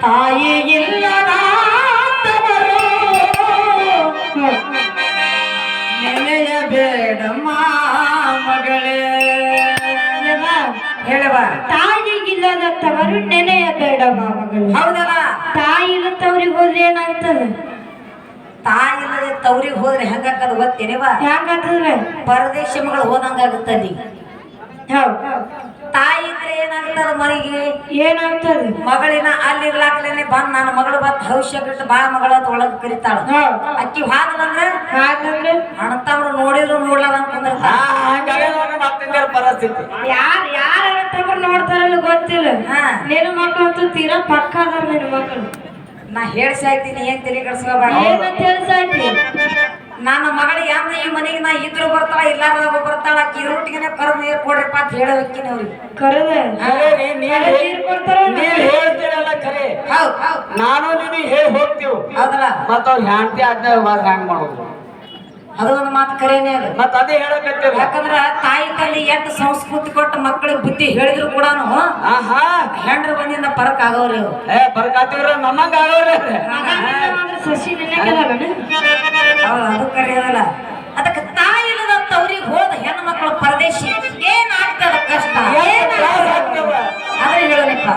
ತಾಯಿ ಇಲ್ಲದ ನೆನೆಯಬೇಡಮ್ಮ ಮಗಳೇ. ಹೇಳವ, ತಾಯಿಗಿಲ್ಲದ ತವರು ನೆನೆಯಬೇಡಮ್ಮ ಮಗಳು. ಹೌದಲ್ಲ, ತಾಯಿ ಇಲ್ಲ ತವ್ರಿಗೆ ಹೋದ್ರೆ ಏನಾಗ್ತದೆ? ತಾಯಿ ಇಲ್ಲದೆ ತವ್ರಿಗೆ ಹೋದ್ರೆ ಹೆಂಗಾಕದ ಗೊತ್ತೇನಿವ? ಹೆಂಗಾಗ್ತದೆ? ಪರದೇಶ ಮಗಳು ಹೋದಂಗಾಗುತ್ತದೆ. ಹೌದು, ತಾಯಿ ಇದ್ರೆ ಏನಾಗ್ತದ ಮನೆಗೆ? ಏನಾಗ್ತದೆ? ಮಗಳಿನ ಅಲ್ಲಿರ್ಲಾಕ್ಲೇನೆ ಬಂದ್ ನನ್ನ ಮಗಳು ಬತ್ ಭವಿಷ್ಯ ಬಿಟ್ಟು ಬಾ ಮಗಳ ಅಂತ ಒಳಗ್ ಕರಿತಾಳ. ಅಕ್ಕಿ ಹಾಗಂದ್ರೆ ಅಣ್ಣತವ್ರು ನೋಡಿದ್ರು ನೋಡ್ಲಾರ ಅಂತಂದ್ರೆ ಪರಿಸ್ಥಿತಿ. ಯಾರು ನೋಡ್ತಾರಲ್ಲ ಗೊತ್ತಿಲ್ಲ. ನಿನ್ನ ಮಕ್ಕಳು ಅಂತೂ ತೀರಾ ಪಕ್ಕ ಅದಾರ. ನಿನ್ನ ಮಕ್ಕಳು ನಾ ಹೇಳ್ಸಾಯ್ತೀನಿ, ಏನ್ ತಲೆ ಕೆಡ್ಸ್ಕೋಬೇಡ. ನನ್ನ ಮಗಳಿಗೆ ಅಂದ ಈ ಮನೆಗೆ ನಾ ಇದ್ರು ಬರ್ತಾಳ ಇಲ್ಲಾರ ಬರ್ತಾಳ. ಅಕ್ಕಿ ರೂಟಿಗೆ ಕರೆದು ನೀರು ಕೊಡ್ರಿಪ್ಪ ಅಂತ ಹೇಳೋಕ್ಕಿನ ಅವ್ರಿಗೆ ಕರೆದೆ ನಾನು ನೀನು ಹೇಳಿ ಹೋಗ್ತೀವಿ. ಹೌದಲ್ಲ, ಮತ್ತ ಅವ್ರ ಹ್ಯಾಂಡ್ತಿ ಆಜ್ಞೆ ಹ್ಯಾಂಗ್ ಮಾಡೋದು? ಅದು ಒಂದು ಮಾತು ಕರೇನೆ ಅದು. ಮತ್ತ ಅದೇ ಹೇಳಕತ್ತೇವೆ. ಯಾಕಂದ್ರ ತಾಯಿ ತಂದೆ ಎಷ್ಟು ಸಂಸ್ಕೃತಿ ಕೊಟ್ಟು ಮಕ್ಕಳಿಗೆ ಬುದ್ಧಿ ಹೇಳಿದ್ರು ಕೂಡ ಹೆಂಡ್ರ ಬಂದಿಂದ ಪರಕ್ ಆಗೋರಿ. ಪರಕ್ ಆಗ್ತಿವ್ರ ನಮ್ಮಂಗ ಆಗೋರಿ. ಸಸಿ ಅದು ಕರೆಯೋದಲ್ಲ. ಅದಕ್ಕೆ ತಾಯಿ ಇಲ್ಲದ ತವ್ರಿಗೆ ಹೋದ ಹೆಣ್ಣು ಮಕ್ಕಳು ಪರದೇಶಿ ಏನಾಗ್ತದ ಕಷ್ಟ ಆದ್ರೆ ಹೇಳಲಿಕ್ಕ